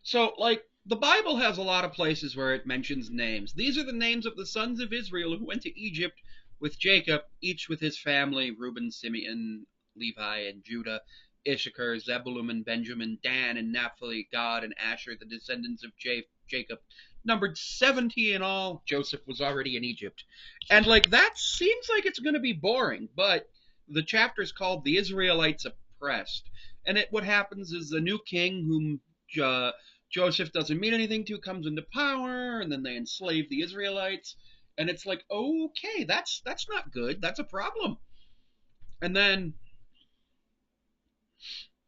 So, like, the Bible has a lot of places where it mentions names. These are the names of the sons of Israel who went to Egypt with Jacob, each with his family: Reuben, Simeon, Levi, and Judah, Issachar, Zebulun, and Benjamin, Dan, and Naphtali, Gad, and Asher, the descendants of Jacob. Numbered 70 in all. Joseph was already in Egypt. And, like, that seems like it's going to be boring, but the chapter is called The Israelites Oppressed. And what happens is the new king, whom uh, Joseph doesn't mean anything to, comes into power, and then they enslave the Israelites, and it's like, okay, that's not good. That's a problem. And then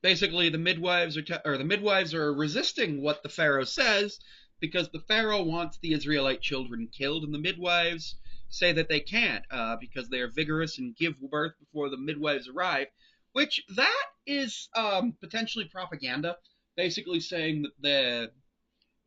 basically the midwives are resisting what the Pharaoh says because the Pharaoh wants the Israelite children killed, and the midwives say that they can't because they are vigorous and give birth before the midwives arrive, which that is potentially propaganda, basically saying that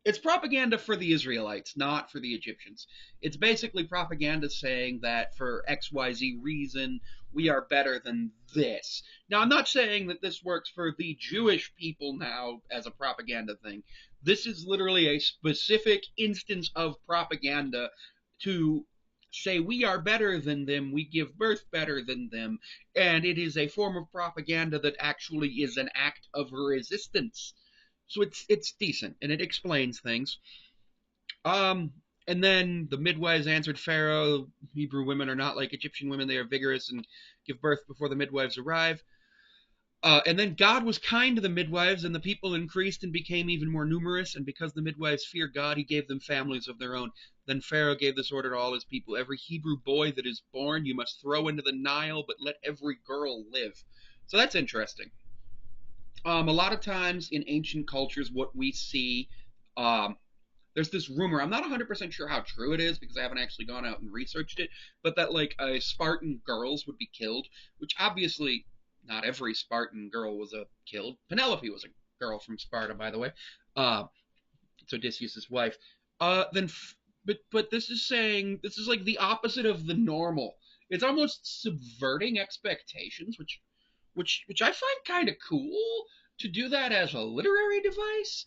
it's propaganda for the Israelites, not for the Egyptians. It's basically propaganda saying that for XYZ reason, we are better than this. Now, I'm not saying that this works for the Jewish people now as a propaganda thing. This is literally a specific instance of propaganda to say we are better than them, we give birth better than them, and it is a form of propaganda that actually is an act of resistance. So it's decent and it explains things. Um, and then the midwives answered Pharaoh, Hebrew women are not like Egyptian women; they are vigorous and give birth before the midwives arrive. And then God was kind to the midwives, and the people increased and became even more numerous. And because the midwives feared God, He gave them families of their own. Then Pharaoh gave this order to all his people: every Hebrew boy that is born you must throw into the Nile, but let every girl live. So that's interesting. A lot of times in ancient cultures, what we see, um, there's this rumor. I'm not 100% sure how true it is because I haven't actually gone out and researched it, but that like Spartan girls would be killed, which obviously not every Spartan girl was killed. Penelope was a girl from Sparta, by the way. Uh, it's Odysseus' wife. Then, but this is saying this is like the opposite of the normal. It's almost subverting expectations, which I find kind of cool to do that as a literary device.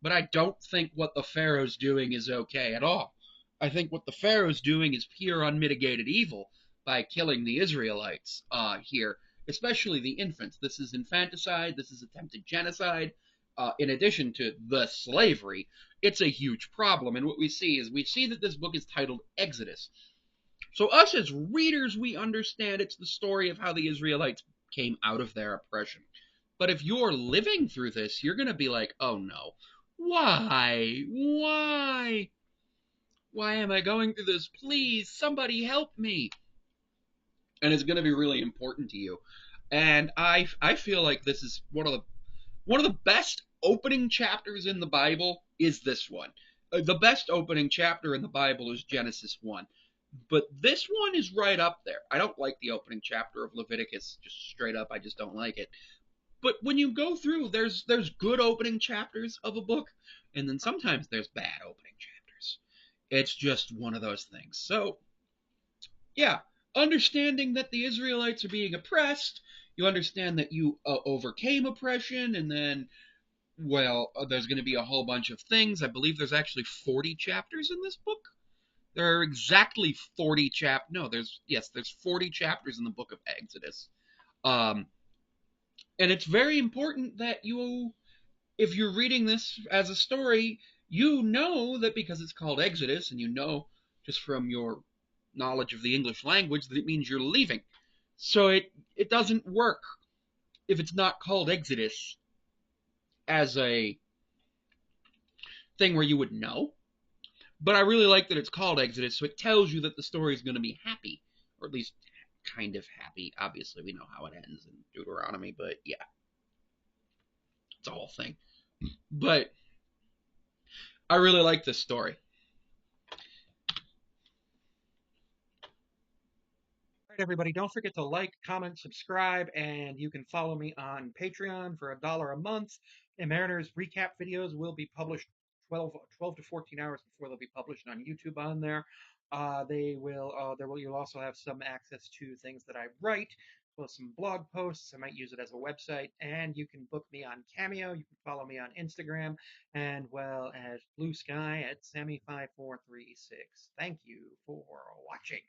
But I don't think what the Pharaoh's doing is okay at all. I think what the Pharaoh's doing is pure unmitigated evil by killing the Israelites here, especially the infants. This is infanticide. This is attempted genocide. In addition to the slavery, it's a huge problem. And what we see is we see that this book is titled Exodus. So us as readers, we understand it's the story of how the Israelites came out of their oppression. But if you're living through this, you're going to be like, oh no, why? Why? Why am I going through this? Please, somebody help me. And it's going to be really important to you. And I feel like this is one of the best opening chapters in the Bible is this one. The best opening chapter in the Bible is Genesis 1. But this one is right up there. I don't like the opening chapter of Leviticus, just straight up. I just don't like it. But when you go through, there's good opening chapters of a book, and then sometimes there's bad opening chapters. It's just one of those things. So yeah, understanding that the Israelites are being oppressed, you understand that you overcame oppression, and then there's going to be a whole bunch of things. I believe there's actually 40 chapters in this book. There are exactly 40 No, there's 40 chapters in the book of Exodus. Um, and it's very important that if you're reading this as a story, you know that because it's called Exodus, and you know just from your knowledge of the English language that it means you're leaving. So it doesn't work if it's not called Exodus as a thing where you would know. But I really like that it's called Exodus, so it tells you that the story is going to be happy, or at least kind of happy. Obviously, we know how it ends in Deuteronomy, but yeah, it's a whole thing. But I really like this story. All right, everybody, don't forget to like, comment, subscribe, and you can follow me on Patreon for $1 a month. And Mariners recap videos will be published 12 to 14 hours before they'll be published on YouTube on there. You'll also have some access to things that I write well, some blog posts. I might use it as a website, and you can book me on Cameo. You can follow me on Instagram, and well as Blue Sky at Sammy5436. Thank you for watching.